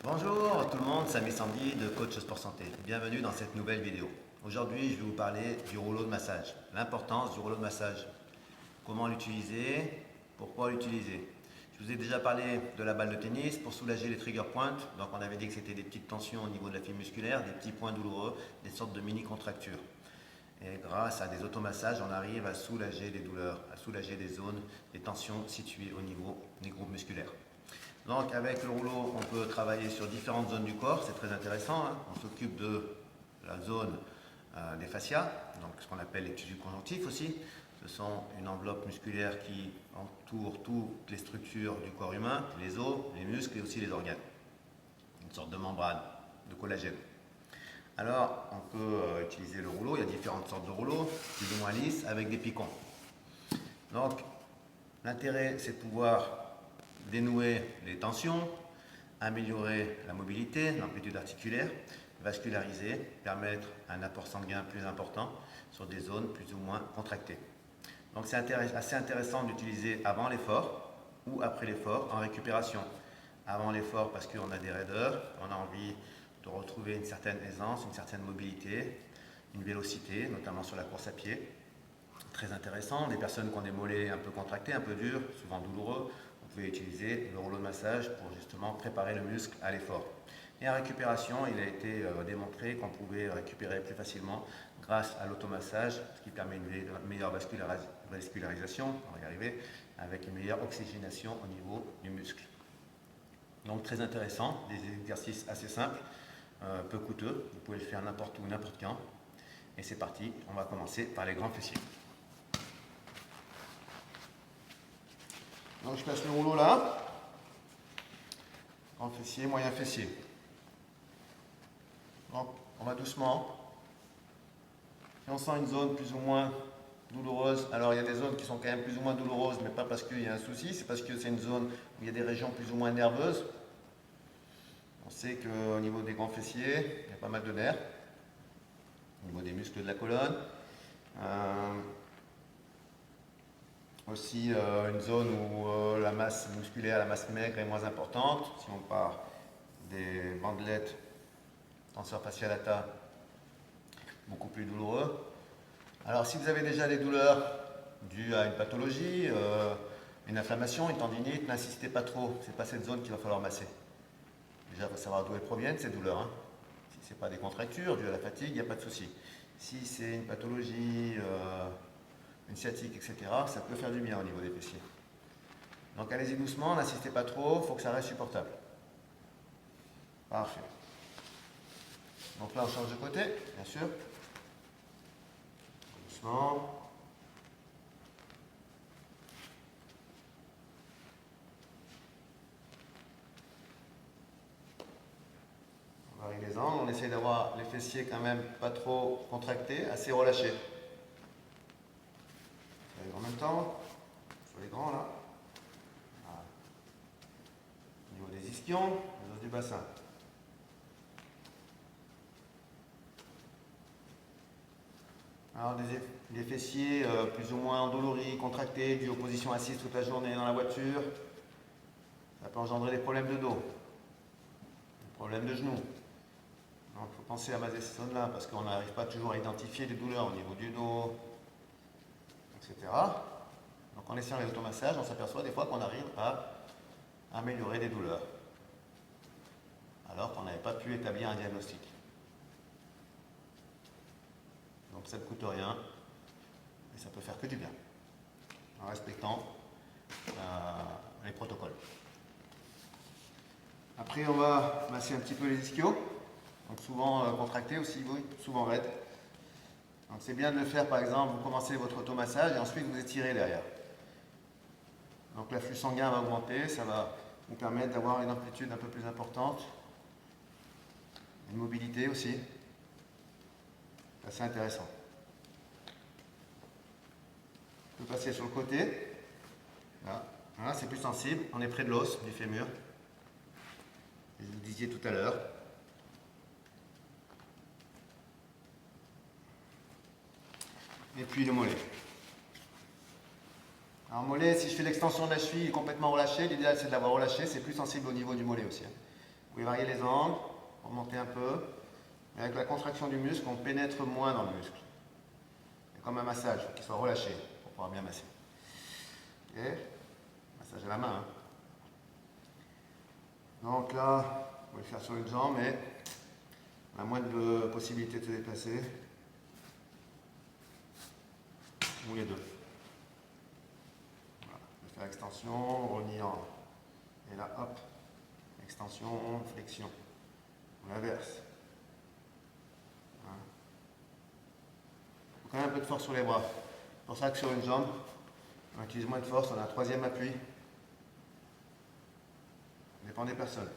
Bonjour tout le monde, Samy Sandy de Coach Sport Santé. Bienvenue dans cette nouvelle vidéo. Aujourd'hui, je vais vous parler du rouleau de massage. L'importance du rouleau de massage. Comment l'utiliser, pourquoi l'utiliser. Je vous ai déjà parlé de la balle de tennis pour soulager les trigger points. Donc on avait dit que c'était des petites tensions au niveau de la fibre musculaire, des petits points douloureux, des sortes de mini contractures. Et grâce à des automassages, on arrive à soulager des douleurs, à soulager des zones, des tensions situées au niveau des groupes musculaires. Donc avec le rouleau, on peut travailler sur différentes zones du corps, c'est très intéressant. On s'occupe de la zone des fascias, donc ce qu'on appelle les tissus conjonctifs aussi. Ce sont une enveloppe musculaire qui entoure toutes les structures du corps humain, les os, les muscles et aussi les organes. Une sorte de membrane, de collagène. Alors, on peut utiliser le rouleau, il y a différentes sortes de rouleaux, plus ou moins lisses, avec des piquants. Donc, l'intérêt, c'est de pouvoir dénouer les tensions, améliorer la mobilité, l'amplitude articulaire, vasculariser, permettre un apport sanguin plus important sur des zones plus ou moins contractées. Donc c'est assez intéressant d'utiliser avant l'effort ou après l'effort en récupération. Avant l'effort parce qu'on a des raideurs, on a envie de retrouver une certaine aisance, une certaine mobilité, une vélocité, notamment sur la course à pied. Très intéressant, des personnes qui ont des mollets un peu contractés, un peu durs, souvent douloureux, vous pouvez utiliser le rouleau de massage pour justement préparer le muscle à l'effort. Et en récupération, il a été démontré qu'on pouvait récupérer plus facilement grâce à l'automassage, ce qui permet une meilleure vascularisation, on va y arriver, avec une meilleure oxygénation au niveau du muscle. Donc très intéressant, des exercices assez simples, peu coûteux, vous pouvez le faire n'importe où, n'importe quand. Et c'est parti, on va commencer par les grands fessiers. Donc je place le rouleau là, grand fessier, moyen fessier. Donc on va doucement. Si on sent une zone plus ou moins douloureuse, alors il y a des zones qui sont quand même plus ou moins douloureuses, mais pas parce qu'il y a un souci, c'est parce que c'est une zone où il y a des régions plus ou moins nerveuses. On sait qu'au niveau des grands fessiers, il y a pas mal de nerfs, au niveau des muscles de la colonne. Aussi une zone où la masse musculaire, la masse maigre est moins importante. Si on part des bandelettes, tenseur fascial lata, beaucoup plus douloureux. Alors si vous avez déjà des douleurs dues à une pathologie, une inflammation, une tendinite, n'insistez pas trop. Ce n'est pas cette zone qu'il va falloir masser. Déjà, il faut savoir d'où elles proviennent, ces douleurs. Si ce n'est pas des contractures dues à la fatigue, il n'y a pas de souci. Si c'est une pathologie, une sciatique, etc., ça peut faire du bien au niveau des fessiers. Donc allez-y doucement, n'insistez pas trop, il faut que ça reste supportable. Parfait. Donc là, on change de côté, bien sûr. Doucement. On varie les angles, on essaie d'avoir les fessiers quand même pas trop contractés, assez relâchés. En même temps, sur les grands là. Voilà. Au niveau des ischions, les os du bassin. Alors des fessiers plus ou moins endoloris, contractés, dus aux positions assises toute la journée dans la voiture, ça peut engendrer des problèmes de dos, des problèmes de genoux. Donc il faut penser à masser ces zones-là parce qu'on n'arrive pas toujours à identifier des douleurs au niveau du dos, etc. Donc en essayant les automassages, on s'aperçoit des fois qu'on arrive à améliorer des douleurs, alors qu'on n'avait pas pu établir un diagnostic. Donc ça ne coûte rien et ça peut faire que du bien, en respectant les protocoles. Après on va masser un petit peu les ischios, donc souvent contractés aussi, oui, souvent raides. Donc c'est bien de le faire par exemple, vous commencez votre automassage et ensuite vous étirez derrière. Donc l'afflux sanguin va augmenter, ça va vous permettre d'avoir une amplitude un peu plus importante, une mobilité aussi. C'est assez intéressant. On peut passer sur le côté. Là, voilà, c'est plus sensible, on est près de l'os du fémur. Je vous le disiez tout à l'heure. Et puis le mollet. Alors mollet, si je fais l'extension de la cheville complètement relâchée, l'idéal c'est de l'avoir relâché, c'est plus sensible au niveau du mollet aussi. pouvez varier les angles, remonter un peu. Et avec la contraction du muscle, on pénètre moins dans le muscle. C'est comme un massage, il faut qu'il soit relâché pour pouvoir bien masser. Ok, massage à la main. Hein. Donc là, on va le faire sur une jambe, mais on a moins de possibilités de se déplacer. Ou les deux. Voilà. On va faire extension, reniant. Et là, hop, extension, flexion. On l'inverse. Voilà. Il faut quand même un peu de force sur les bras. C'est pour ça que sur une jambe, on utilise moins de force, on a un troisième appui. Ça dépend des personnes.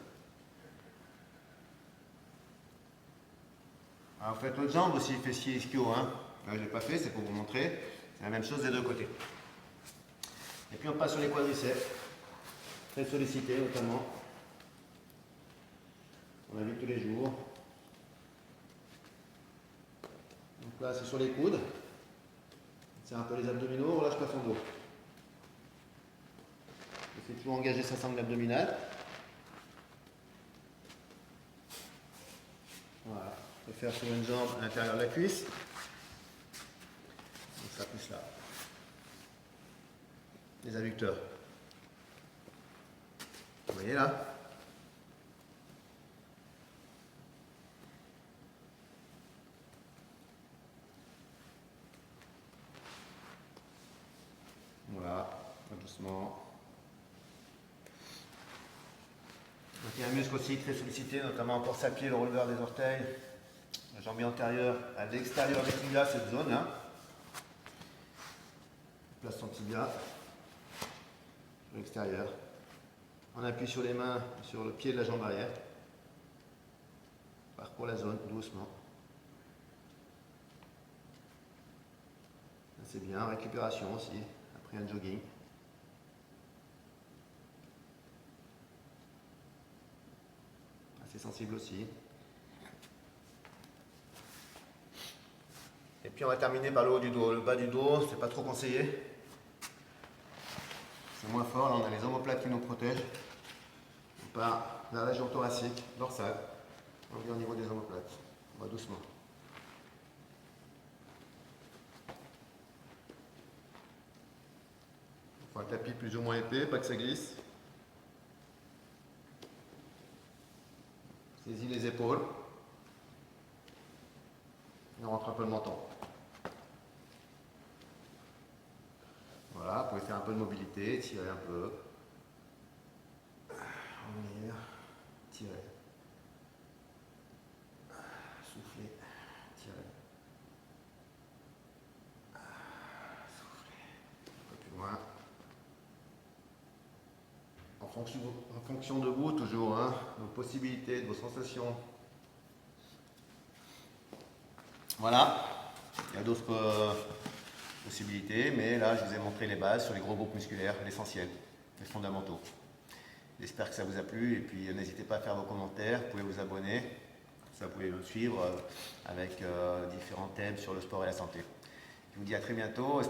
Alors vous faites l'autre jambe aussi, fessier ischio. Hein. Là, je ne l'ai pas fait, c'est pour vous montrer. C'est la même chose des deux côtés. Et puis on passe sur les quadriceps. Très sollicités notamment. On l'a vu tous les jours. Donc là c'est sur les coudes. C'est un peu les abdominaux, on relâche pas son dos. C'est toujours engager sa sangle abdominale. Voilà. On peut faire sur une jambe à l'intérieur de la cuisse. Donc ça pousse là. Les adducteurs. Vous voyez là? Voilà, doucement. Donc, il y a un muscle aussi très sollicité, notamment en course à pied, le releveur des orteils, la jambe antérieure à l'extérieur des tibias, cette zone là. On place son tibia sur l'extérieur. On appuie sur les mains, sur le pied de la jambe arrière. On parcourt la zone doucement. C'est bien, récupération aussi, après un jogging. Assez sensible aussi. Et puis on va terminer par le haut du dos. Le bas du dos, c'est pas trop conseillé. C'est moins fort, là on a les omoplates qui nous protègent. On part vers la région thoracique, dorsale. On vient au niveau des omoplates. On va doucement. On fait un tapis plus ou moins épais, pas que ça glisse. Saisis les épaules. Et on rentre un peu le menton. Voilà, vous pouvez faire un peu de mobilité, tirer un peu. Revenir, tirer. Souffler, tirer. Souffler. Un peu plus loin. En fonction de vous, toujours, hein, de vos possibilités, de vos sensations. Voilà, il y a d'autres possibilités, mais là je vous ai montré les bases sur les gros groupes musculaires, l'essentiel, les fondamentaux. J'espère que ça vous a plu et puis n'hésitez pas à faire vos commentaires, vous pouvez vous abonner, ça vous pouvez me suivre avec différents thèmes sur le sport et la santé. Je vous dis à très bientôt.